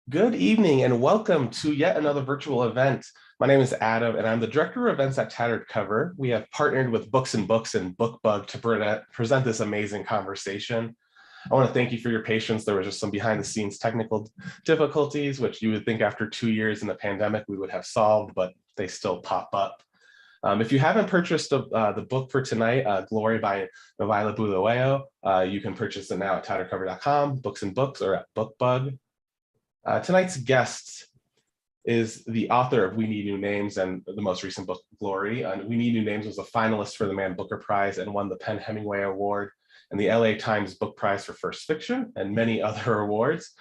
Good evening and welcome to yet another virtual event. My name is Adam and I'm the Director of Events at Tattered Cover. We have partnered with Books and Books and Bookbug to present this amazing conversation. I want to thank you for your patience. There was just some behind the scenes technical difficulties, which you would think after 2 years in the pandemic we would have solved, but they still pop up. If you haven't purchased the book for tonight, Glory by NoViolet Bulawayo, you can purchase it now at tatteredcover.com, Books and Books, or at Bookbug. Tonight's guest is the author of We Need New Names and the most recent book, Glory. We Need New Names was a finalist for the Man Booker Prize and won the Penn Hemingway Award and the LA Times Book Prize for First Fiction and many other awards.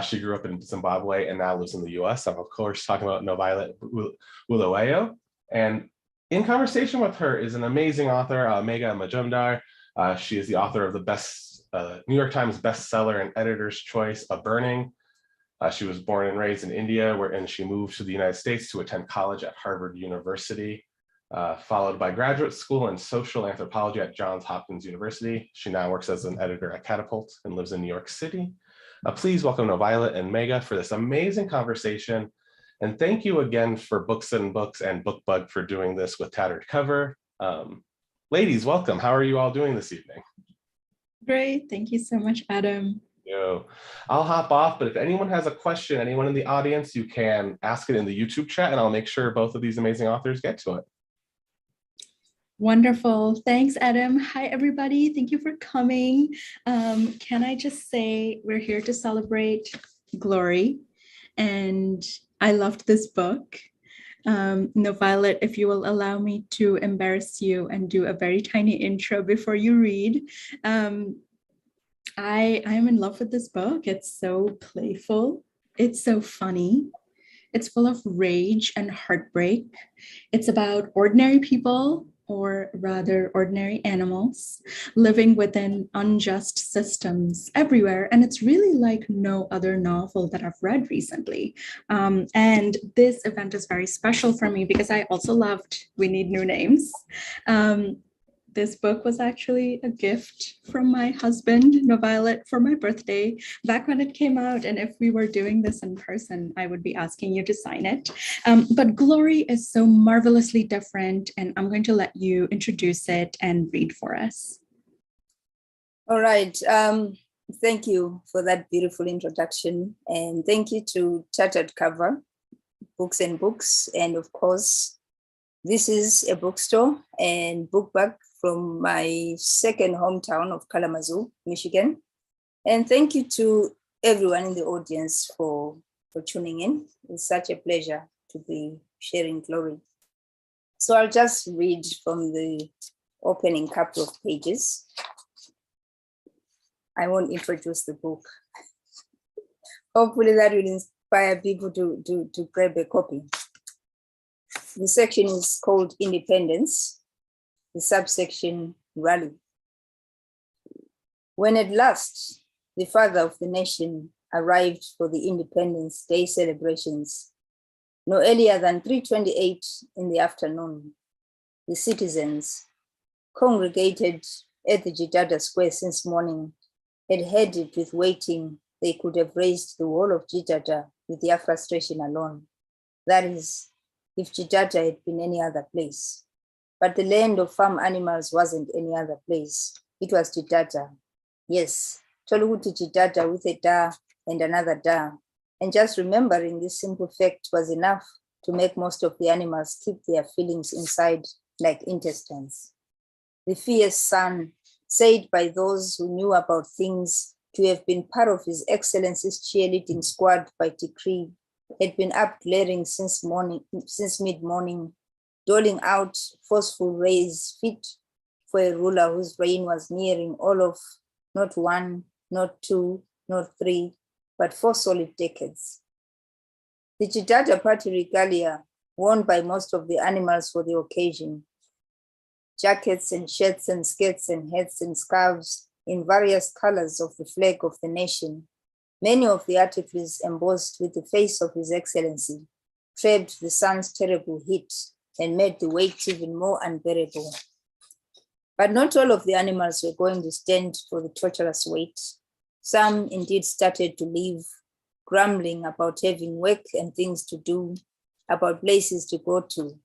She grew up in Zimbabwe and now lives in the US. I'm of course talking about NoViolet Bulawayo. And in conversation with her is an amazing author, Megha Majumdar. She is the author of the New York Times bestseller and Editor's Choice, A Burning. She was born and raised in India, and she moved to the United States to attend college at Harvard University, followed by graduate school in social anthropology at Johns Hopkins University. She now works as an editor at Catapult and lives in New York City. Please welcome NoViolet and Megha for this amazing conversation. And thank you again for Books and Books and Bookbug for doing this with Tattered Cover. Ladies, welcome. How are you all doing this evening? Great. Thank you so much, Adam. I'll hop off, but if anyone has a question, anyone in the audience, you can ask it in the YouTube chat and I'll make sure both of these amazing authors get to it. Wonderful. Thanks, Adam. Hi, everybody. Thank you for coming. Can I just say we're here to celebrate Glory, and I loved this book. NoViolet, if you will allow me to embarrass you and do a very tiny intro before you read. I am in love with this book. It's so playful. It's so funny. It's full of rage and heartbreak. It's about ordinary people, or rather ordinary animals, living within unjust systems everywhere. And it's really like no other novel that I've read recently. And this event is very special for me because I also loved We Need New Names. This book was actually a gift from my husband, NoViolet, for my birthday back when it came out. And if we were doing this in person, I would be asking you to sign it. But Glory is so marvelously different, and I'm going to let you introduce it and read for us. All right. Thank you for that beautiful introduction. And thank you to Tattered Cover, Books and Books. And of course, this is a bookstore and Bookbug from my second hometown of Kalamazoo, Michigan. And thank you to everyone in the audience for tuning in. It's such a pleasure to be sharing Glory. So I'll just read from the opening couple of pages. I won't introduce the book. Hopefully that will inspire people to grab a copy. The section is called Independence, the subsection Rally. When at last the father of the nation arrived for the Independence Day celebrations, no earlier than 3:28 in the afternoon, the citizens congregated at the Jidada Square since morning had heard it with waiting. They could have raised the wall of Jidada with their frustration alone. That is, if Jidada had been any other place. But the land of farm animals wasn't any other place. It was Jidada. Yes, Toluhuti Jidada with a da and another da. And just remembering this simple fact was enough to make most of the animals keep their feelings inside like intestines. The fierce sun, said by those who knew about things to have been part of His Excellency's cheerleading squad by decree, had been up glaring since mid-morning, doling out forceful rays fit for a ruler whose reign was nearing all of not one, not two, not three, but 4 solid decades. The Jidada party regalia, worn by most of the animals for the occasion, jackets and shirts and skirts and hats and scarves in various colors of the flag of the nation, many of the articles embossed with the face of His Excellency, trapped the sun's terrible heat and made the weight even more unbearable. But not all of the animals were going to stand for the torturous weight. Some indeed started to leave grumbling about having work and things to do, about places to go to,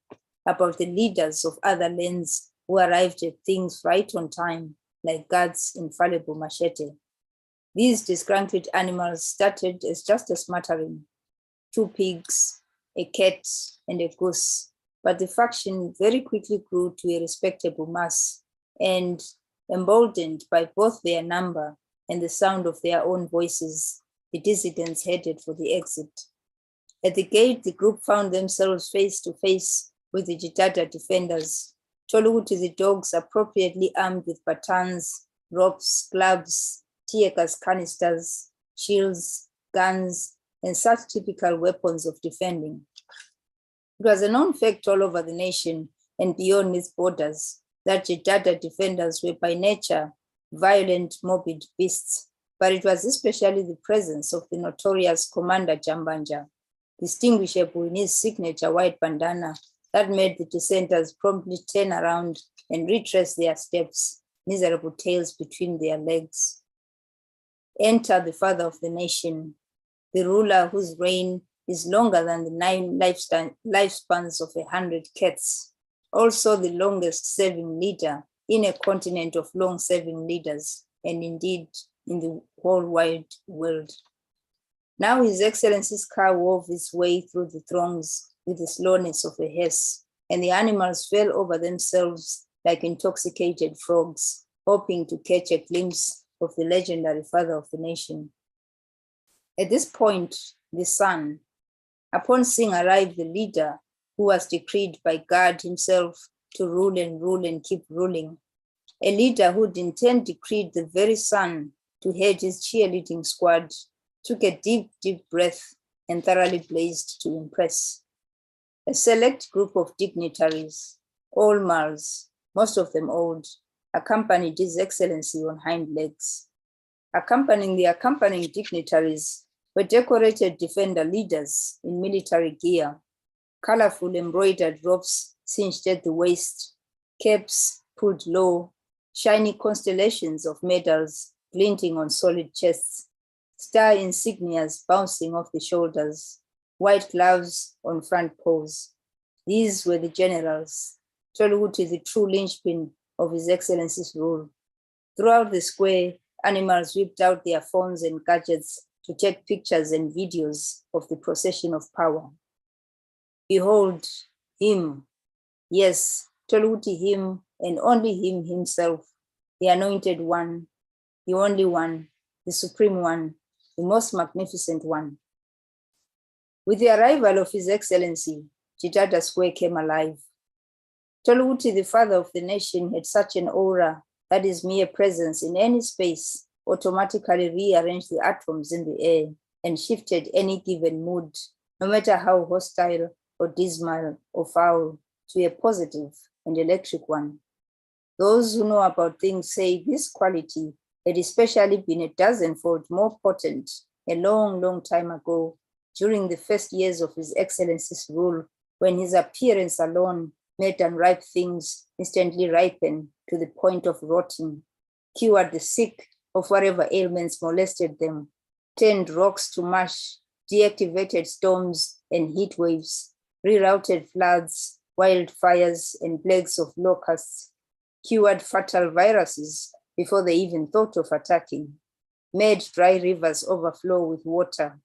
about the leaders of other lands who arrived at things right on time, like God's infallible machete. These disgruntled animals started as just a smattering, 2 pigs, a cat, and a goose, but the faction very quickly grew to a respectable mass, and emboldened by both their number and the sound of their own voices, the dissidents headed for the exit. At the gate, the group found themselves face to face with the Jitata defenders, Toluguti the dogs appropriately armed with batons, ropes, gloves, tear gas canisters, shields, guns, and such typical weapons of defending. It was a known fact all over the nation and beyond its borders that Jitata defenders were by nature violent, morbid beasts, but it was especially the presence of the notorious Commander Jambanja, distinguishable in his signature white bandana, that made the dissenters promptly turn around and retrace their steps, miserable tails between their legs. Enter the father of the nation, the ruler whose reign is longer than the 9 lifespans of 100 cats, also the longest serving leader in a continent of long serving leaders, and indeed in the whole wide world. Now His Excellency's car wove its way through the throngs with the slowness of a hearse, and the animals fell over themselves like intoxicated frogs, hoping to catch a glimpse of the legendary father of the nation. At this point, the sun, upon seeing arrive the leader who was decreed by God himself to rule and keep ruling, a leader who'd in turn decreed the very sun to head his cheerleading squad, took a deep, deep breath and thoroughly blazed to impress. A select group of dignitaries, all males, most of them old, accompanied His Excellency on hind legs. Accompanying the accompanying dignitaries were decorated defender leaders in military gear, colorful embroidered ropes cinched at the waist, caps pulled low, shiny constellations of medals glinting on solid chests, star insignias bouncing off the shoulders, white gloves on front paws. These were the generals, Toluguti the true linchpin of His Excellency's rule. Throughout the square, animals whipped out their phones and gadgets to take pictures and videos of the procession of power. Behold him, yes, Toluguti him, and only him himself, the anointed one, the only one, the supreme one, the most magnificent one. With the arrival of His Excellency, Jitata Square came alive. Toluguti, the father of the nation, had such an aura that his mere presence in any space automatically rearranged the atoms in the air and shifted any given mood, no matter how hostile or dismal or foul, to a positive and electric one. Those who know about things say this quality had especially been a dozenfold more potent a long, long time ago, during the first years of His Excellency's rule, when his appearance alone made unripe things instantly ripen to the point of rotting, cured the sick of whatever ailments molested them, turned rocks to mush, deactivated storms and heat waves, rerouted floods, wildfires, and plagues of locusts, cured fatal viruses before they even thought of attacking, made dry rivers overflow with water.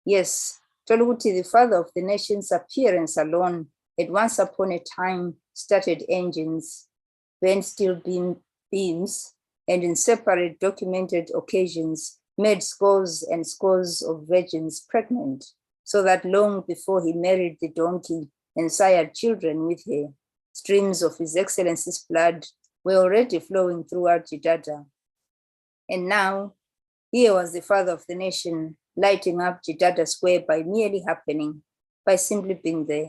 Yes, Toluguti, the father of the nation's appearance alone, had once upon a time started engines, bent steel beams, and in separate documented occasions made scores and scores of virgins pregnant, so that long before he married the donkey and sired children with her, streams of His Excellency's blood were already flowing throughout Jitata. And now, here was the father of the nation lighting up Jitata Square by merely happening, by simply being there.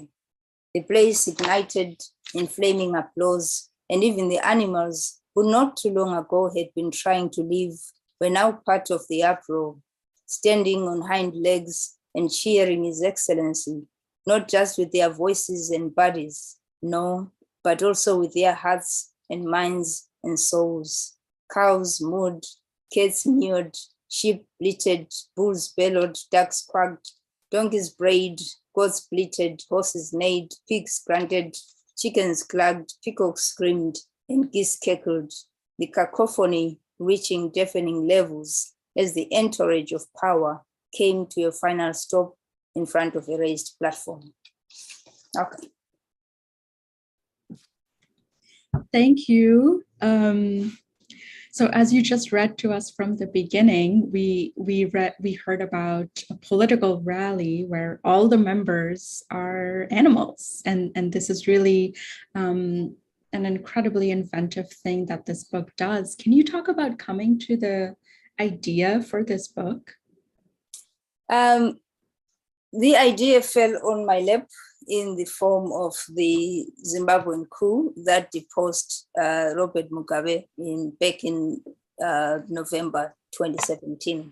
The place ignited in flaming applause, and even the animals who not too long ago had been trying to leave were now part of the uproar, standing on hind legs and cheering His Excellency, not just with their voices and bodies, no, but also with their hearts and minds and souls. Cows mooed, cats mewed, sheep bleated, bulls bellowed, ducks quacked, donkeys brayed, goats bleated, horses neighed, pigs grunted, chickens clucked, peacocks screamed, and geese cackled, the cacophony reaching deafening levels as the entourage of power came to a final stop in front of a raised platform. Okay. Thank you. So as you just read to us from the beginning, we heard about a political rally where all the members are animals, and this is really an incredibly inventive thing that this book does. Can you talk about coming to the idea for this book? The idea fell on my lap in the form of the Zimbabwean coup that deposed Robert Mugabe back in November 2017.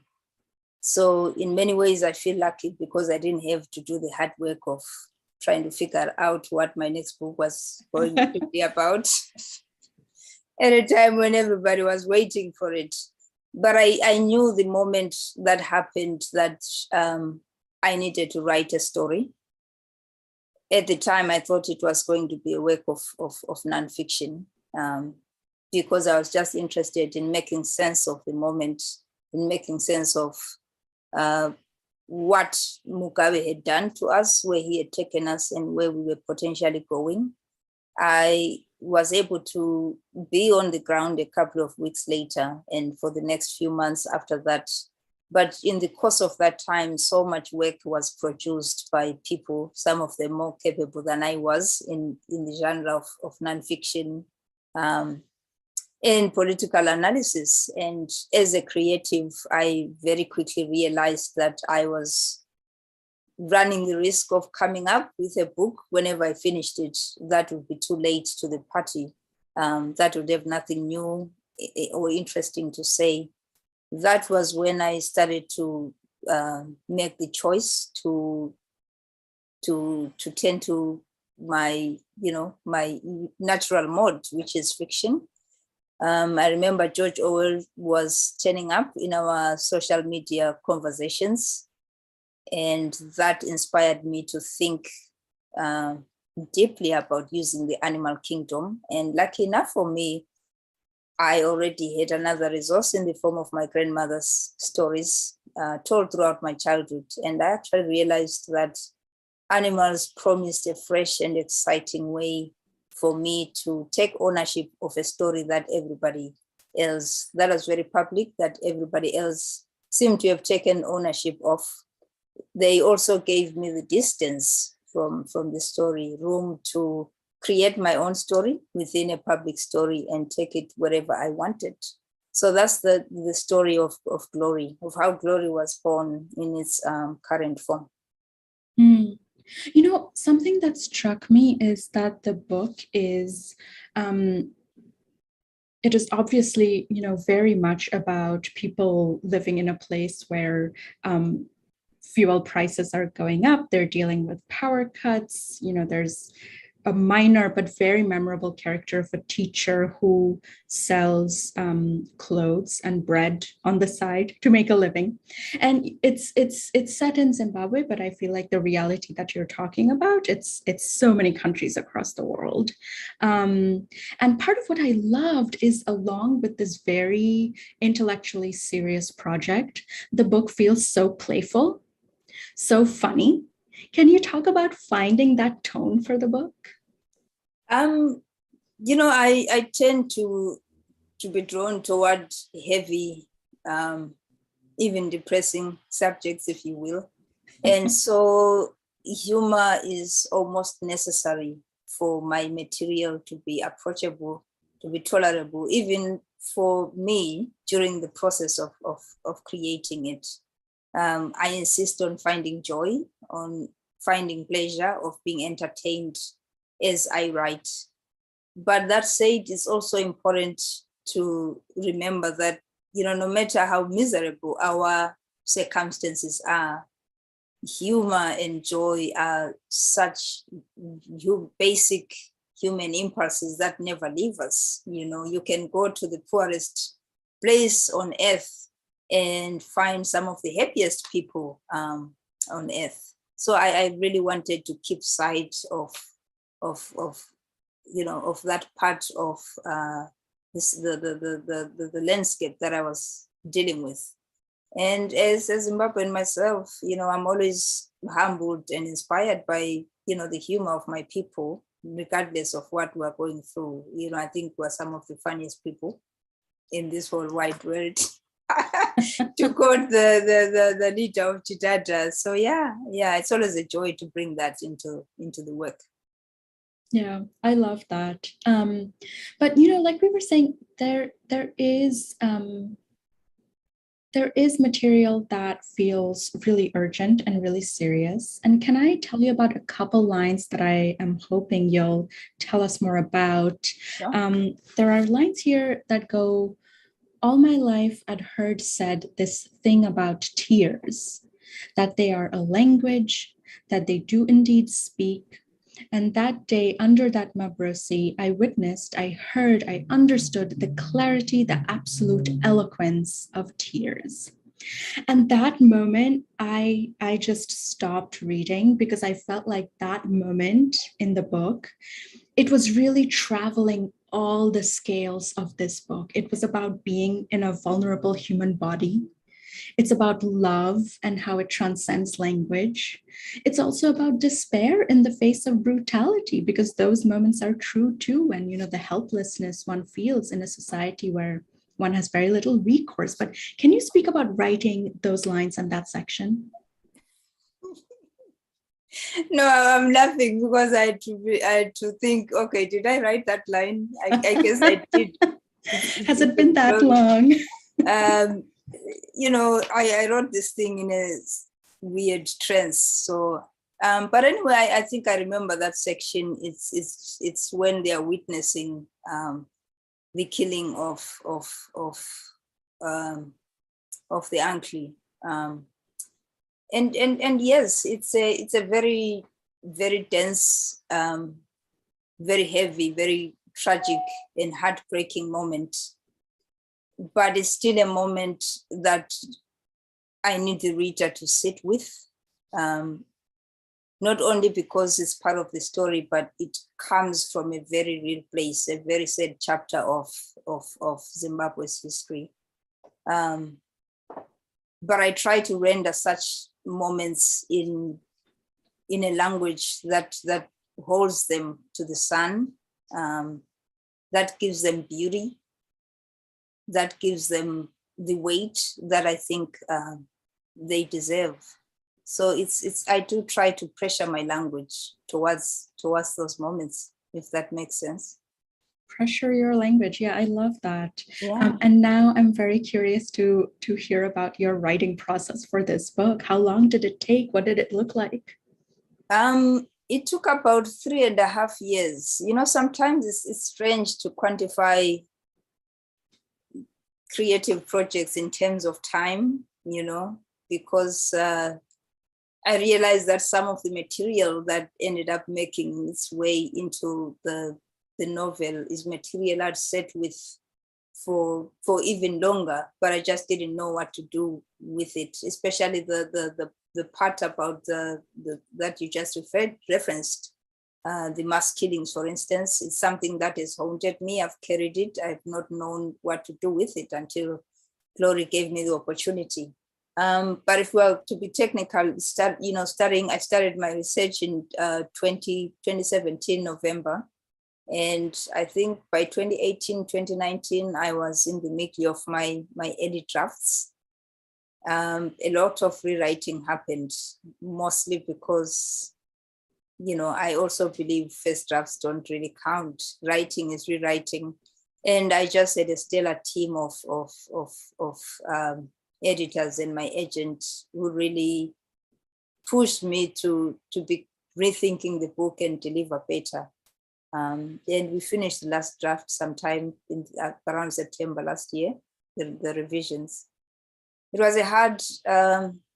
So in many ways, I feel lucky because I didn't have to do the hard work of trying to figure out what my next book was going to be about at a time when everybody was waiting for it. But I knew the moment that happened that I needed to write a story. At the time, I thought it was going to be a work of nonfiction because I was just interested in making sense of the moment, in making sense of what Mugabe had done to us, where he had taken us and where we were potentially going. I was able to be on the ground a couple of weeks later and for the next few months after that. But in the course of that time, so much work was produced by people, some of them more capable than I was in the genre of nonfiction and political analysis. And as a creative, I very quickly realized that I was running the risk of coming up with a book whenever I finished it. That would be too late to the party. That would have nothing new or interesting to say. That was when I started to make the choice to tend to my natural mode, which is fiction. I remember George Orwell was turning up in our social media conversations, and that inspired me to think deeply about using the animal kingdom. And lucky enough for me, I already had another resource in the form of my grandmother's stories told throughout my childhood. And I actually realized that animals promised a fresh and exciting way for me to take ownership of a story that everybody else, that was very public, that everybody else seemed to have taken ownership of. They also gave me the distance from the story, room to create my own story within a public story and take it wherever I wanted. So that's the story of Glory, of how Glory was born in its current form. Mm. You know, something that struck me is that the book is, it is obviously, very much about people living in a place where fuel prices are going up. They're dealing with power cuts. There's a minor but very memorable character of a teacher who sells clothes and bread on the side to make a living. And it's set in Zimbabwe, but I feel like the reality that you're talking about, it's so many countries across the world. And part of what I loved is, along with this very intellectually serious project, the book feels so playful, so funny. Can you talk about finding that tone for the book? I tend to be drawn toward heavy, even depressing subjects, if you will. And so humor is almost necessary for my material to be approachable, to be tolerable, even for me during the process of creating it. I insist on finding joy, on finding pleasure, of being entertained as I write. But that said, it's also important to remember that, no matter how miserable our circumstances are, humor and joy are such basic human impulses that never leave us. You can go to the poorest place on earth and find some of the happiest people on earth. So I really wanted to keep sight of that part of the landscape that I was dealing with. And as a Zimbabwean myself, I'm always humbled and inspired by, the humor of my people, regardless of what we're going through. I think we're some of the funniest people in this whole wide world. To quote the leader of Chidada. So yeah, it's always a joy to bring that into the work. Yeah, I love that. But like we were saying, there is material that feels really urgent and really serious. And can I tell you about a couple lines that I am hoping you'll tell us more about? Sure. There are lines here that go, "All my life I'd heard said this thing about tears, that they are a language, that they do indeed speak. And that day under that mabrosi, I witnessed, I heard, I understood the clarity, the absolute eloquence of tears." And that moment, I just stopped reading because I felt like that moment in the book, it was really traveling all the scales of this book. It was about being in a vulnerable human body. It's about love and how it transcends language. It's also about despair in the face of brutality, because those moments are true too. And, the helplessness one feels in a society where one has very little recourse. But can you speak about writing those lines in that section? No, I'm laughing because I had to think, okay, did I write that line? I guess I did. Has it been that long? I wrote this thing in a weird trance. So, but anyway, I think I remember that section. It's when they are witnessing the killing of the uncle. And yes, it's a very, very dense, very heavy, very tragic and heartbreaking moment. But it's still a moment that I need the reader to sit with, not only because it's part of the story, but it comes from a very real place, a very sad chapter of Zimbabwe's history. But I try to render such moments in a language that holds them to the sun, that gives them beauty, that gives them the weight that I think they deserve. So I do try to pressure my language towards those moments, if that makes sense. Pressure your language. Yeah, I love that. Yeah. And now I'm very curious to hear about your writing process for this book. How long did it take? What did it look like? It took about 3.5 years. Sometimes it's strange to quantify creative projects in terms of time, because I realized that some of the material that ended up making its way into the novel is material I'd sat with for even longer, but I just didn't know what to do with it, especially the part about that you just referenced, the mass killings, for instance. It's something that has haunted me. I've carried it. I've not known what to do with it until Glory gave me the opportunity. But if we are to be technical, I started my research in 2017 November. And I think by 2018, 2019, I was in the middle of my early drafts. A lot of rewriting happened, mostly because, I also believe first drafts don't really count. Writing is rewriting. And I just had a stellar team of editors and my agent who really pushed me to be rethinking the book and deliver better. And we finished the last draft sometime in around September last year, the revisions. It was a hard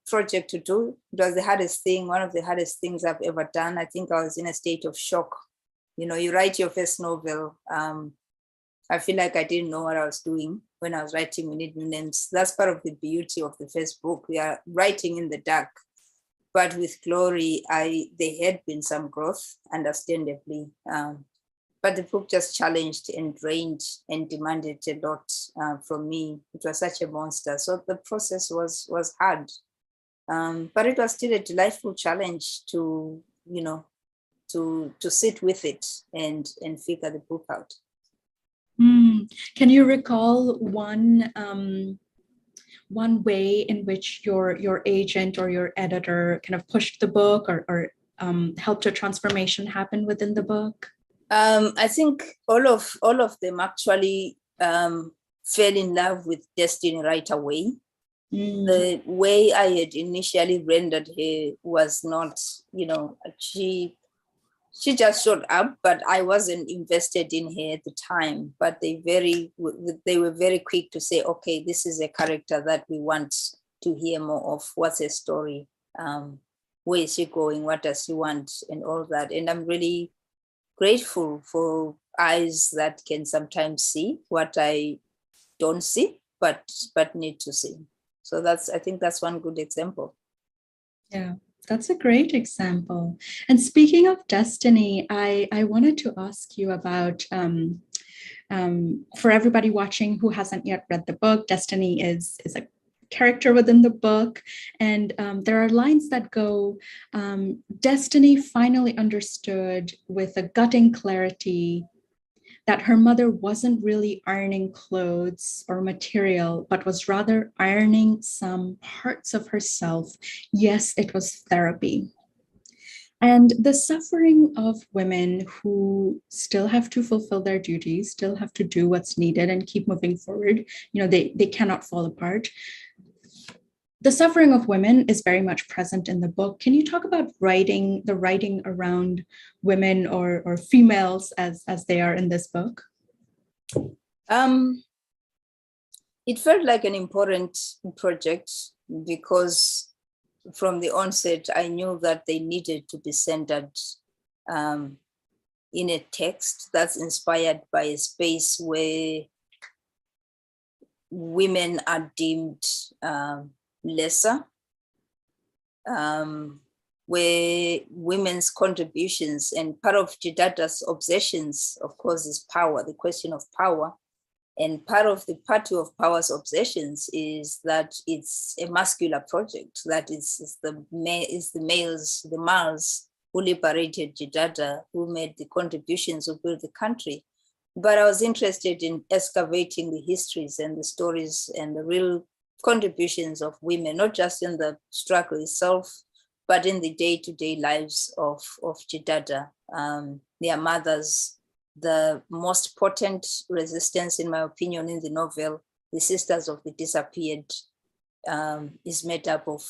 project to do. It was the hardest thing, one of the hardest things I've ever done. I think I was in a state of shock. You write your first novel. I feel like I didn't know what I was doing. when I was writing We Need New Names. That's part of the beauty of the first book. We are writing in the dark, but with Glory, there had been some growth, understandably. But the book just challenged and drained and demanded a lot from me. It was such a monster. So the process was hard. But it was still a delightful challenge to, to sit with it and figure the book out. Can you recall one way in which your agent or your editor kind of pushed the book or helped a transformation happen within the book? I think all of them actually fell in love with Destiny right away. The way I had initially rendered her was not, she just showed up, but I wasn't invested in her at the time. But they were very quick to say, okay, this is a character that we want to hear more of. What's her story? Where is she going? What does she want? And all that. And I'm really grateful for eyes that can sometimes see what I don't see, but need to see. So I think that's one good example. Yeah, that's a great example. And speaking of Destiny, I wanted to ask you about, for everybody watching who hasn't yet read the book, Destiny is a character within the book. And there are lines that go, Destiny finally understood with a gutting clarity that her mother wasn't really ironing clothes or material, but was rather ironing some parts of herself. Yes, it was therapy. And the suffering of women who still have to fulfill their duties, still have to do what's needed and keep moving forward, they cannot fall apart. The suffering of women is very much present in the book. Can you talk about the writing around women or females as they are in this book? It felt like an important project because from the onset, I knew that they needed to be centered in a text that's inspired by a space where women are deemed lesser, where women's contributions, and part of Jidada's obsessions, of course, is power, the question of power. And part of the Party of Power's obsessions is that it's a muscular project, that is the males, the males who liberated Jidada, who made the contributions who built the country. But I was interested in excavating the histories and the stories and the real contributions of women, not just in the struggle itself, but in the day-to-day lives of Jidada, their mothers. The most potent resistance, in my opinion, in the novel, The Sisters of the Disappeared, is made up of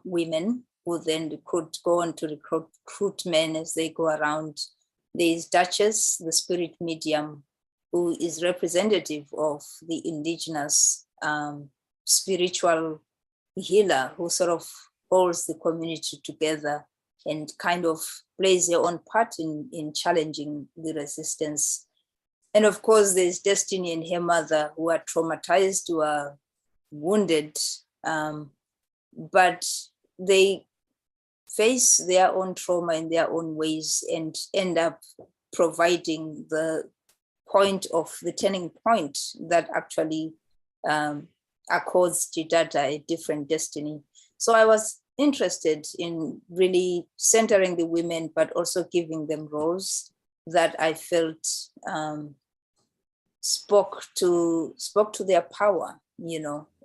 women who then go on to recruit men as they go around. There is Duchess, the spirit medium, who is representative of the indigenous spiritual healer who sort of holds the community together and kind of plays their own part in challenging the resistance. And of course, there's Destiny and her mother, who are traumatized, who are wounded, but they face their own trauma in their own ways and end up providing the turning point that actually accords Jidada a different destiny. So I was interested in really centering the women, but also giving them roles that I felt spoke to their power,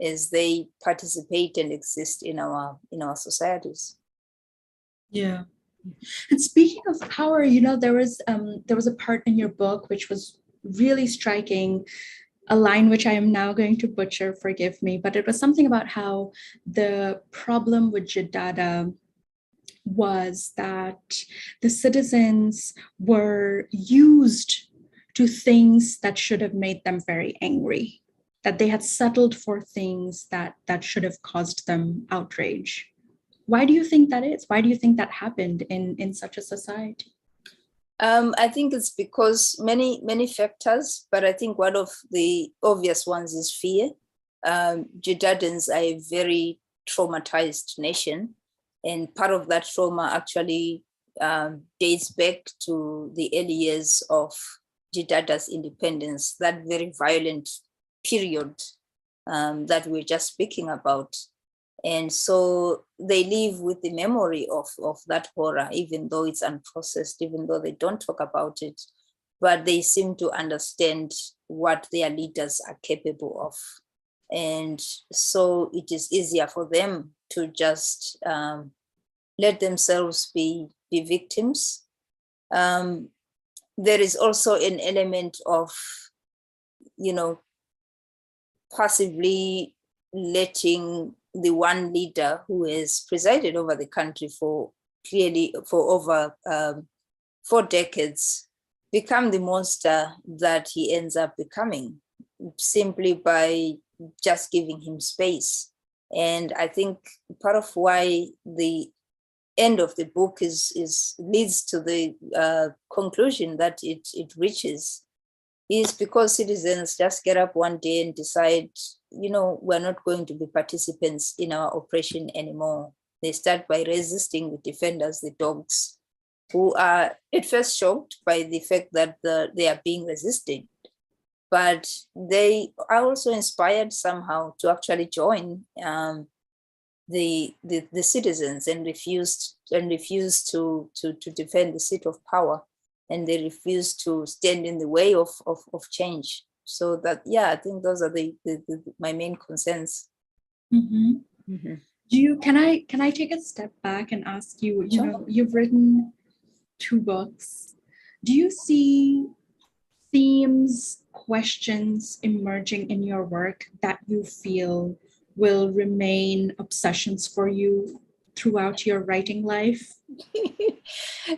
as they participate and exist in our societies. Yeah. And speaking of power, there was a part in your book which was really striking, a line which I am now going to butcher, forgive me, but it was something about how the problem with Jidada was that the citizens were used to things that should have made them very angry, that they had settled for things that should have caused them outrage. Why do you think that is? Why do you think that happened in such a society? I think it's because many factors, but I think one of the obvious ones is fear. Judadans are a very traumatized nation, and part of that trauma actually dates back to the early years of Jidada's independence, that very violent period that we're just speaking about. And so they live with the memory of that horror, even though it's unprocessed, even though they don't talk about it, but they seem to understand what their leaders are capable of. And so it is easier for them to just let themselves be victims. There is also an element of, passively letting the one leader who has presided over the country for over 4 decades become the monster that he ends up becoming, simply by just giving him space. And I think part of why the end of the book leads to the conclusion that it reaches is because citizens just get up one day and decide, we're not going to be participants in our oppression anymore. They start by resisting the defenders, the dogs, who are at first shocked by the fact that they are being resisted, but they are also inspired somehow to actually join the citizens and refuse to defend the seat of power, and they refuse to stand in the way of change. So that, I think those are my main concerns. Mm-hmm. Mm-hmm. Can I take a step back and ask you, Sure. You've written 2 books. Do you see themes, questions emerging in your work that you feel will remain obsessions for you throughout your writing life?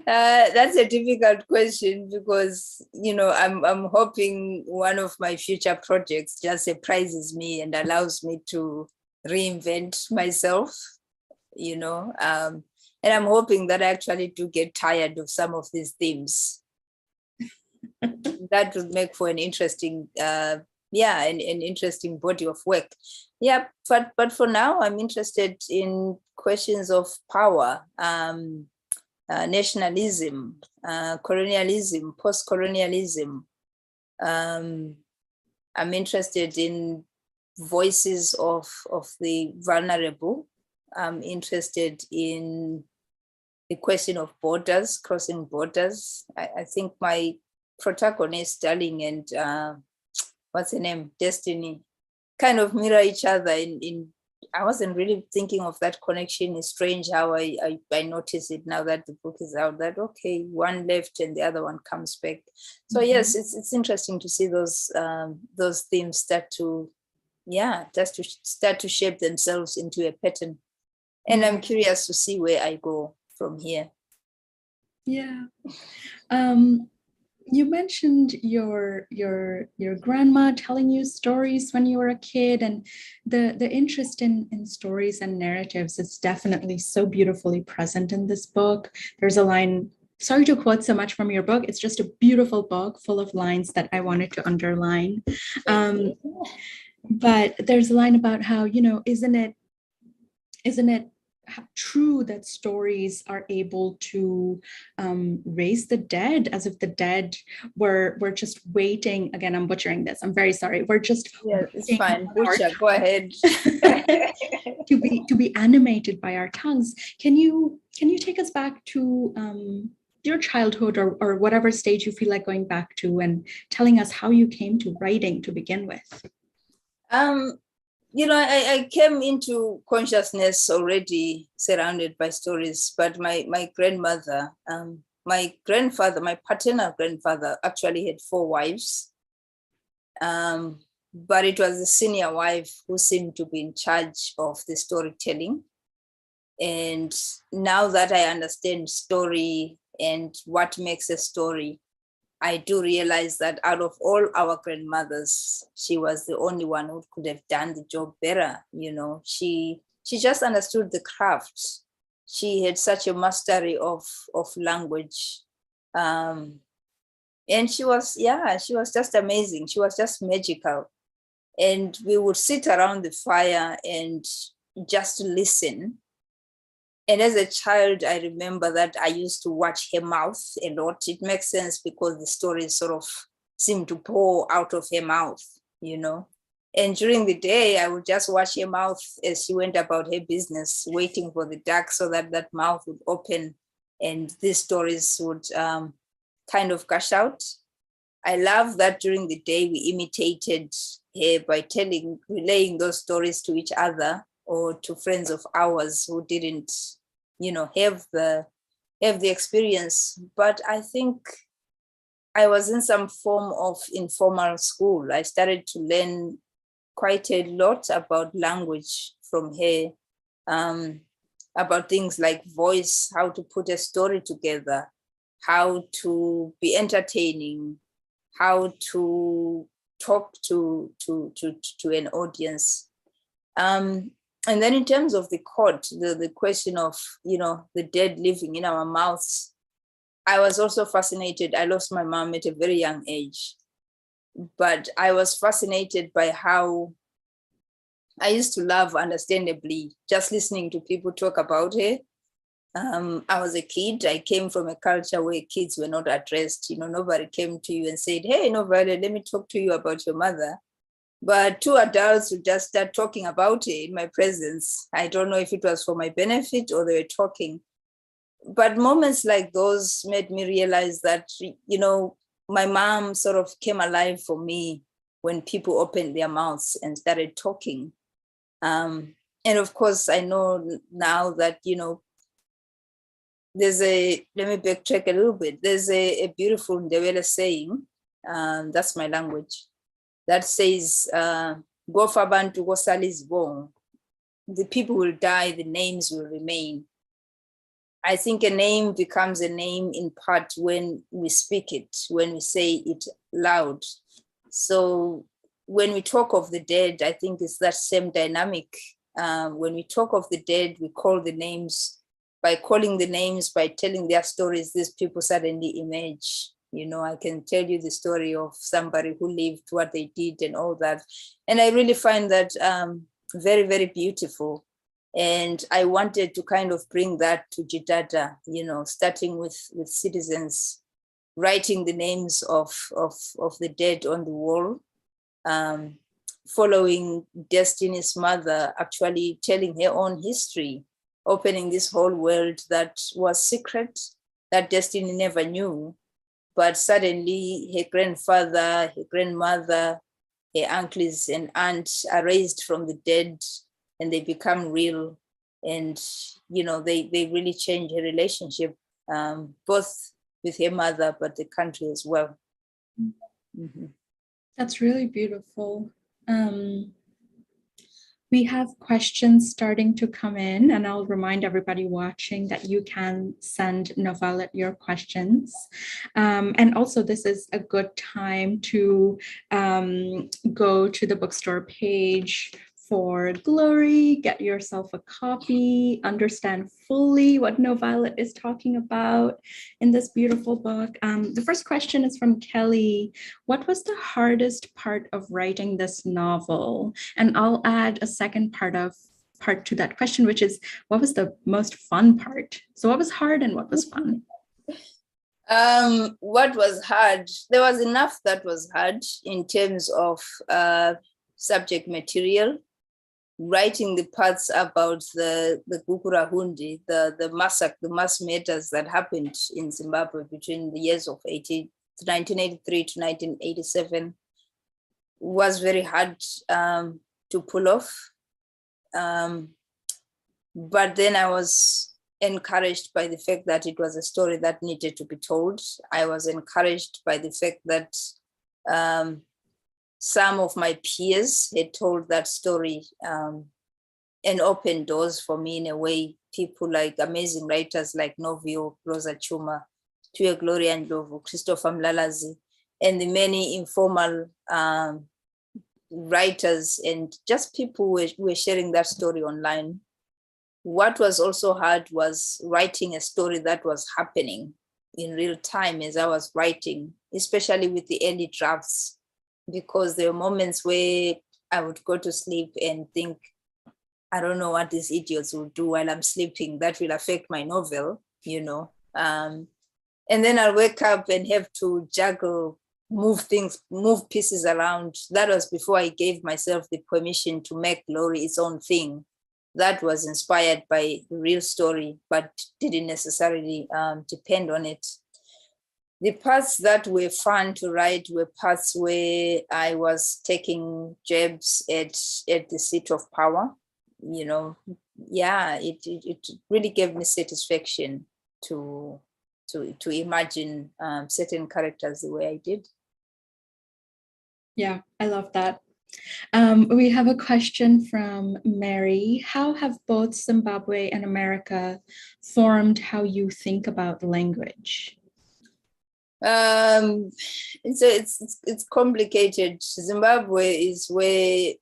That's a difficult question because, I'm hoping one of my future projects just surprises me and allows me to reinvent myself, and I'm hoping that I actually do get tired of some of these themes. That would make for an interesting, an interesting body of work. Yeah, but for now, I'm interested in questions of power, nationalism, colonialism, post-colonialism. I'm interested in voices of the vulnerable. I'm interested in the question of borders, crossing borders. I think my protagonist, Darling, and what's her name, Destiny, kind of mirror each other in I wasn't really thinking of that connection. It's strange how I notice it now that the book is out, that okay, one left and the other one comes back. So yes, it's interesting to see those themes start to shape themselves into a pattern. And I'm curious to see where I go from here. Yeah. You mentioned your grandma telling you stories when you were a kid, and the interest in stories and narratives is definitely so beautifully present in this book. There's a line, sorry to quote so much from your book, it's just a beautiful book full of lines that I wanted to underline. But there's a line about how, isn't it true that stories are able to raise the dead, as if the dead were just waiting. Again, I'm butchering this, I'm very sorry. We're just it's fine, butcher, go ahead. to be animated by our tongues. Can you take us back to your childhood, or whatever stage you feel like going back to, and telling us how you came to writing to begin with? I came into consciousness already surrounded by stories, but my grandmother, my grandfather, my paternal grandfather actually had 4 wives. But it was the senior wife who seemed to be in charge of the storytelling. And now that I understand story and what makes a story, I do realize that out of all our grandmothers, she was the only one who could have done the job better. She just understood the craft. She had such a mastery of language. And she was just amazing. She was just magical. And we would sit around the fire and just listen. And as a child, I remember that I used to watch her mouth a lot. It makes sense because the stories sort of seem to pour out of her mouth, you know. And during the day, I would just watch her mouth as she went about her business, waiting for the dark so that that mouth would open and these stories would kind of gush out. I love that during the day we imitated her by relaying those stories to each other or to friends of ours who didn't, have the experience. But I think I was in some form of informal school. I started to learn quite a lot about language from her, about things like voice, how to put a story together, how to be entertaining, how to talk to an audience. And then in terms of the quote, the question of, the dead living in our mouths, I was also fascinated. I lost my mom at a very young age, but I was fascinated by how I used to love, understandably, just listening to people talk about her. I was a kid. I came from a culture where kids were not addressed. Nobody came to you and said, "Hey, NoViolet, let me talk to you about your mother." But two adults would just start talking about it in my presence. I don't know if it was for my benefit or they were talking. But moments like those made me realize that, my mom sort of came alive for me when people opened their mouths and started talking. And of course, I know now that, let me backtrack a little bit. There's a beautiful NoViolet saying, that's my language, that says, "Gofa bantu gosalis bon." The people will die, the names will remain. I think a name becomes a name in part when we speak it, when we say it loud. So when we talk of the dead, I think it's that same dynamic. When we talk of the dead, we call the names. By calling the names, by telling their stories, these people suddenly emerge. I can tell you the story of somebody who lived, what they did and all that. And I really find that very, very beautiful. And I wanted to kind of bring that to Jidada, starting with citizens writing the names of the dead on the wall, following Destiny's mother, actually telling her own history, opening this whole world that was secret, that Destiny never knew. But suddenly her grandfather, her grandmother, her uncles and aunts are raised from the dead and they become real. And, they really change her relationship, both with her mother, but the country as well. Mm-hmm. That's really beautiful. We have questions starting to come in, and I'll remind everybody watching that you can send NoViolet your questions. And also, this is a good time to go to the bookstore page for Glory, get yourself a copy, understand fully what NoViolet is talking about in this beautiful book. The first question is from Kelly. What was the hardest part of writing this novel? And I'll add a second part to that question, which is, what was the most fun part? So what was hard and what was fun? What was hard? There was enough that was hard in terms of subject material. Writing the parts about the Gukurahundi, the massacre, the mass murders that happened in Zimbabwe between the years of 1983 to 1987 was very hard to pull off. But then I was encouraged by the fact that it was a story that needed to be told. I was encouraged by the fact that some of my peers had told that story and opened doors for me in a way. People like amazing writers like Novio, Rosa Chuma, Tuya Gloria Ndlovu, Christopher Mlalazi, and the many informal writers and just people who were sharing that story online. What was also hard was writing a story that was happening. in real time as I was writing, especially with the early drafts, because there were moments where I would go to sleep and think, I don't know what these idiots will do while I'm sleeping. That will affect my novel, you know. And then I'll wake up and have to juggle, move pieces around. That was before I gave myself the permission to make Glory its own thing. That was inspired by the real story, but didn't necessarily depend on it. The parts that were fun to write were parts where I was taking jabs at the seat of power. You know, yeah, it really gave me satisfaction to imagine certain characters the way I did. Yeah, I love that. We have a question from Mary. How have both Zimbabwe and America formed how you think about language? It's complicated. Zimbabwe is the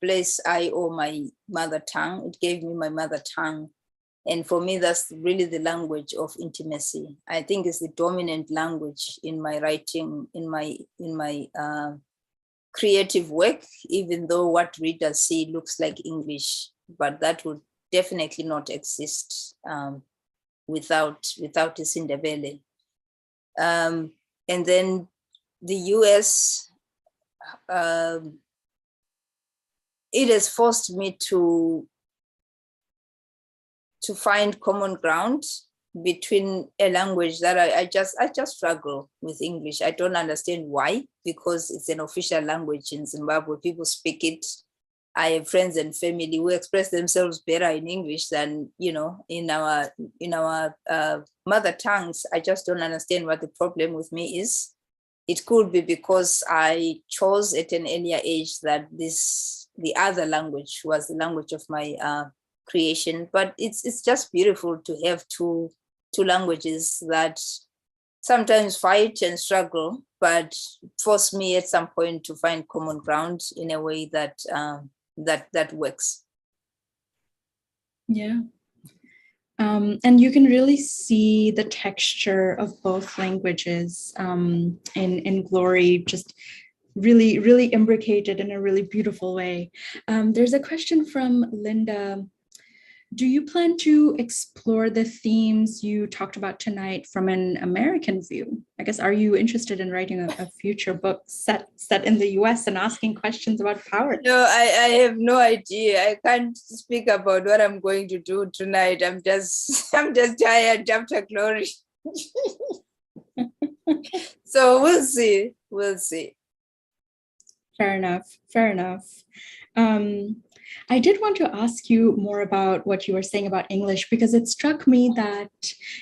place I owe my mother tongue. It gave me my mother tongue. And for me, that's really the language of intimacy. I think it's the dominant language in my writing, in my creative work, even though what readers see looks like English, but that would definitely not exist without Isindebele. And then the US, it has forced me to find common ground between a language that I just struggle with English. I don't understand why, because it's an official language in Zimbabwe. People speak it. I have friends and family who express themselves better in English than, you know, in our mother tongues. I just don't understand what the problem with me is. It could be because I chose at an earlier age that the other language was the language of my creation. But it's just beautiful to have two languages that sometimes fight and struggle, but force me at some point to find common ground in a way that that works. Yeah. And you can really see the texture of both languages in Glory, just really, really imbricated in a really beautiful way. There's a question from Linda. Do you plan to explore the themes you talked about tonight from an American view? I guess, are you interested in writing a future book set in the US and asking questions about power? No, I have no idea. I can't speak about what I'm going to do tonight. I'm just tired after Glory. So we'll see. Fair enough. I did want to ask you more about what you were saying about English, because it struck me that,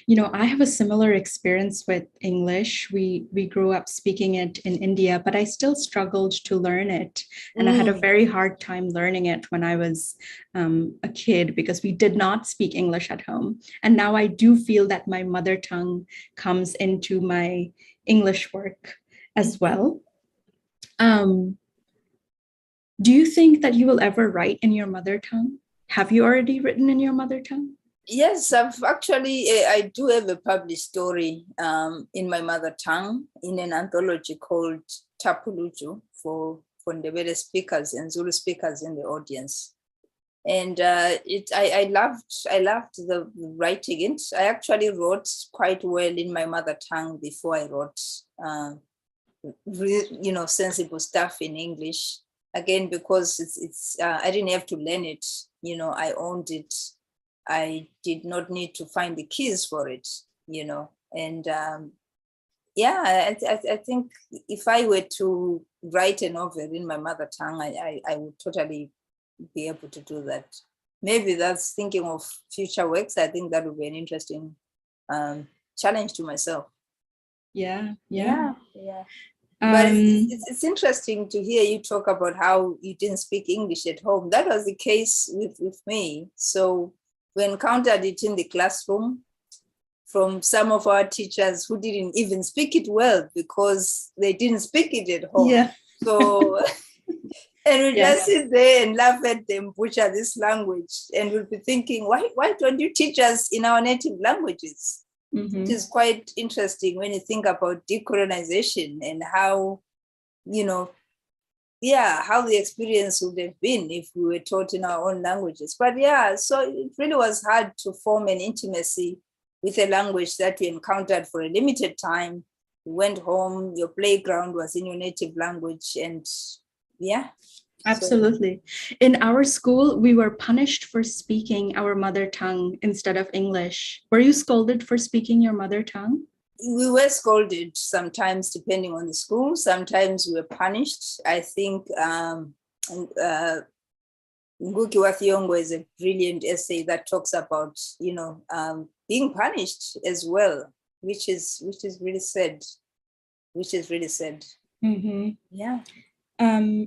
you know, I have a similar experience with English. We grew up speaking it in India, but I still struggled to learn it. And I had a very hard time learning it when I was a kid, because we did not speak English at home. And now I do feel that my mother tongue comes into my English work as well. Do you think that you will ever write in your mother tongue? Have you already written in your mother tongue? Yes, I do have a published story in my mother tongue in an anthology called Tapuluju for Ndebele speakers and Zulu speakers in the audience. And I loved the writing it. I actually wrote quite well in my mother tongue before I wrote, sensible stuff in English. Again, because it's I didn't have to learn it, you know, I owned it. I did not need to find the keys for it, you know. And I think if I were to write a novel in my mother tongue, I would totally be able to do that. Maybe that's thinking of future works. I think that would be an interesting challenge to myself. Yeah. But it's interesting to hear you talk about how you didn't speak English at home. That was the case with me. So we encountered it in the classroom from some of our teachers who didn't even speak it well because they didn't speak it at home. Yeah. So, and we just sit there and laugh at them, butcher this language. And we'll be thinking, why don't you teach us in our native languages? It is quite interesting when you think about decolonization and how, how the experience would have been if we were taught in our own languages. But so it really was hard to form an intimacy with a language that we encountered for a limited time. You went home, your playground was in your native language, and Absolutely. In our school, we were punished for speaking our mother tongue instead of English. Were you scolded for speaking your mother tongue? We were scolded sometimes, depending on the school. Sometimes we were punished. I think Nguki Wathiongo is a brilliant essay that talks about, being punished as well, which is really sad. Yeah.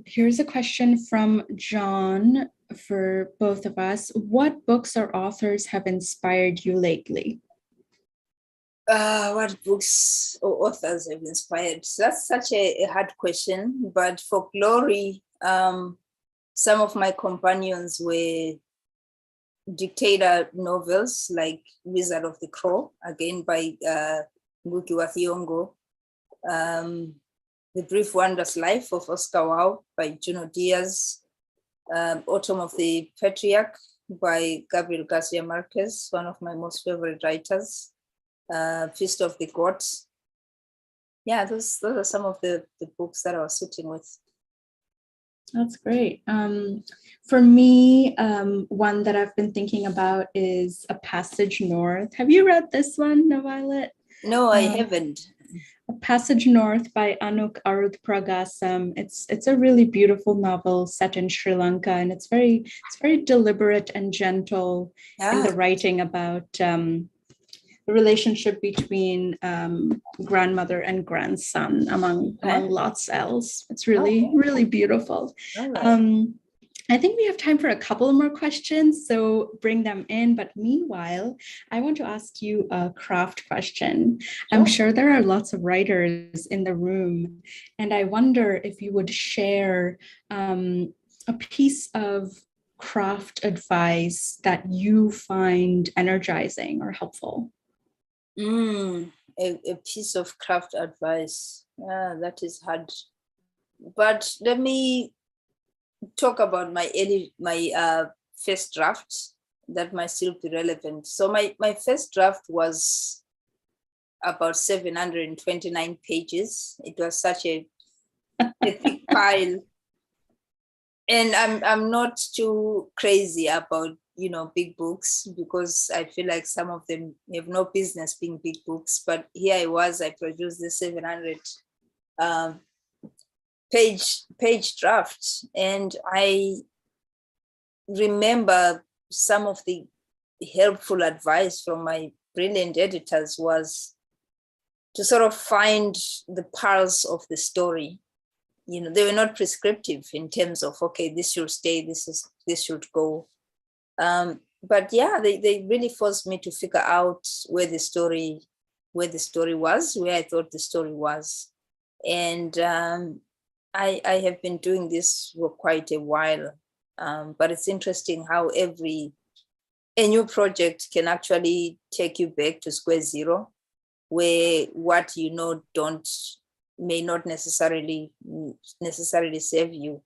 Here's a question from John for both of us. What books or authors have inspired you lately? What books or authors have inspired? So that's such a hard question, but for Glory, some of my companions were dictator novels like Wizard of the Crow, again by Nguki Wathiongo, The Brief Wondrous Life of Oscar Wilde by Juno Diaz, Autumn of the Patriarch by Gabriel Garcia Marquez, one of my most favorite writers, Feast of the Gods. Yeah, those are some of the books that I was sitting with. That's great. For me, one that I've been thinking about is A Passage North. Have you read this one, NoViolet? No, I haven't. A Passage North by Anuk Arudpragasam. It's a really beautiful novel set in Sri Lanka, and it's very deliberate and gentle in the writing about the relationship between grandmother and grandson among lots else. It's really beautiful. Right. I think we have time for a couple more questions, so bring them in. But meanwhile, I want to ask you a craft question. Sure. I'm sure there are lots of writers in the room, and I wonder if you would share a piece of craft advice that you find energizing or helpful. A piece of craft advice. That is hard. But let me talk about my first draft that might still be relevant. So my first draft was about 729 pages. It was such a thick pile. And I'm not too crazy about big books, because I feel like some of them have no business being big books. But here I produced the 700 page draft, and I remember some of the helpful advice from my brilliant editors was to sort of find the pulse of the story. They were not prescriptive in terms of, okay, this should stay, this should go. But they really forced me to figure out where the story was, where I thought the story was. And I have been doing this for quite a while. But it's interesting how a new project can actually take you back to square zero, where what may not necessarily serve you.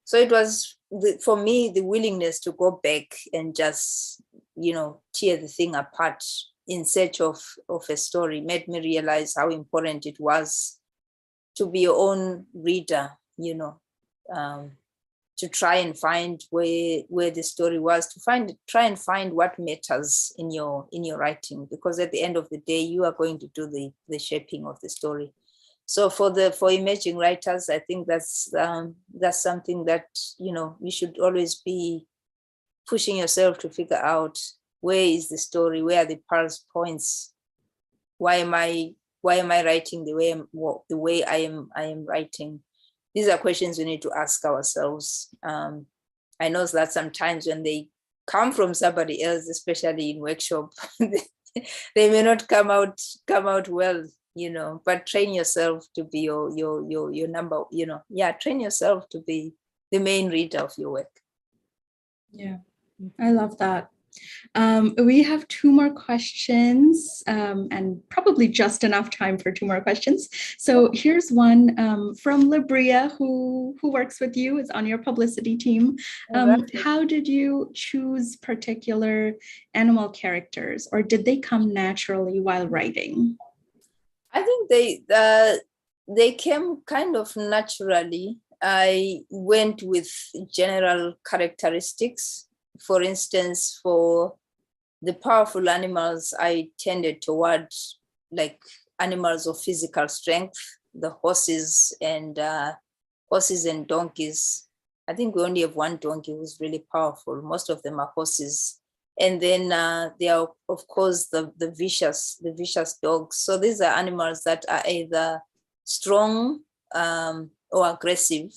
So it was, for me, the willingness to go back and just, tear the thing apart in search of a story made me realize how important it was to be your own reader, to try and find where the story was, try and find what matters in your writing, because at the end of the day, you are going to do the shaping of the story. So for emerging writers, I think that's something that you should always be pushing yourself to figure out, where is the story, where are the pulse points, why am I writing the way I am writing. These are questions we need to ask ourselves. I know that sometimes when they come from somebody else, especially in workshop, they may not come out well. But train yourself to be your number, train yourself to be the main reader of your work. Yeah, I love that. We have two more questions and probably just enough time for two more questions. So here's one from Libria, who works with you, is on your publicity team. How did you choose particular animal characters, or did they come naturally while writing? I think they came kind of naturally. I went with general characteristics. For instance, for the powerful animals, I tended towards like animals of physical strength, the horses and donkeys. I think we only have one donkey who's really powerful. Most of them are horses. And then there are, of course, the vicious dogs. So these are animals that are either strong or aggressive.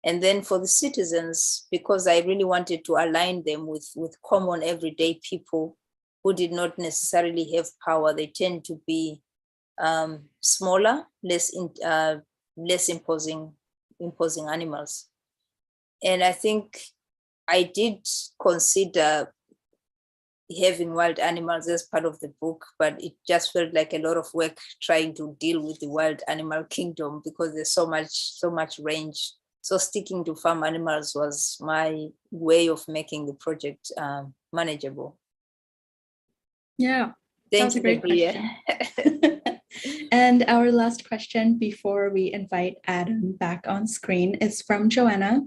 And then for the citizens, because I really wanted to align them with common everyday people who did not necessarily have power, they tend to be smaller, less imposing animals. And I think I did consider having wild animals as part of the book, but it just felt like a lot of work trying to deal with the wild animal kingdom because there's so much range. So sticking to farm animals was my way of making the project manageable. Yeah. Thank you, Great question. And our last question before we invite Adam back on screen is from Joanna.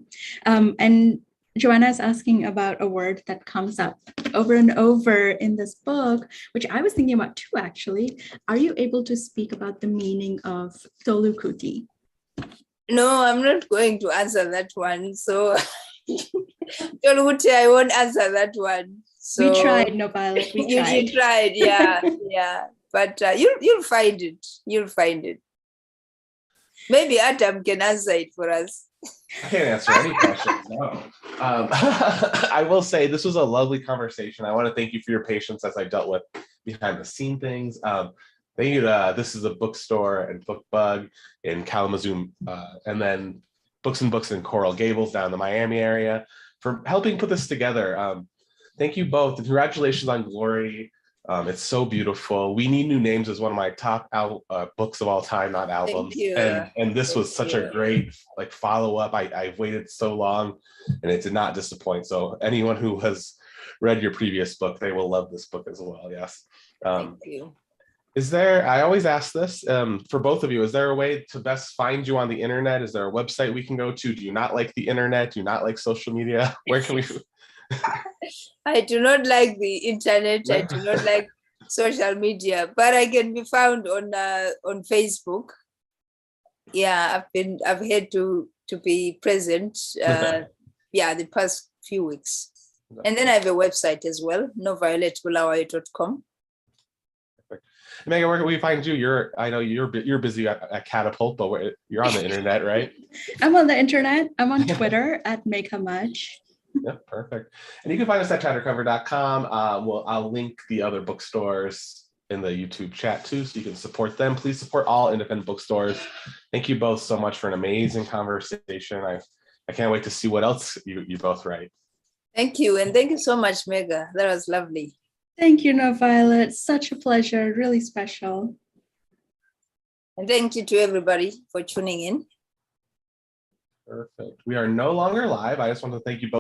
And Joanna is asking about a word that comes up over and over in this book, which I was thinking about too, actually. Are you able to speak about the meaning of Tolukuti? No, I'm not going to answer that one. So, Tolukuti, I won't answer that one. So, we tried, NoViolet. We tried. You tried, yeah, yeah. But you'll find it. You'll find it. Maybe Adam can answer it for us. I can't answer any questions. No. I will say this was a lovely conversation. I want to thank you for your patience as I dealt with behind the scene things. Thank you. This is a bookstore and Bookbug in Kalamazoo, and then Books and Books in Coral Gables down in the Miami area for helping put this together. Thank you both, and congratulations on Glory. It's so beautiful. We Need New Names is one of my top books of all time, not albums. And this was such a great follow-up. I've waited so long and it did not disappoint. So anyone who has read your previous book, they will love this book as well. Yes. Thank you. Is there, I always ask this for both of you, is there a way to best find you on the internet? Is there a website we can go to? Do you not like the internet? Do you not like social media? Where can we? I do not like the internet. I do not like social media, but I can be found on Facebook. Yeah, I've had to be present. The past few weeks, and then I have a website as well, NoViolet.Bulawayo.com. Megan, where can we find you? I know you're busy at Catapult, but you're on the internet, right? I'm on the internet. I'm on Twitter at MakeAMuch. Yep, perfect. And you can find us at chattercover.com. I'll link the other bookstores in the YouTube chat too, so you can support them. Please support all independent bookstores. Thank you both so much for an amazing conversation. I can't wait to see what else you both write. Thank you, and thank you so much, Mega. That was lovely. Thank you, NoViolet. Such a pleasure. Really special. And thank you to everybody for tuning in. Perfect. We are no longer live. I just want to thank you both.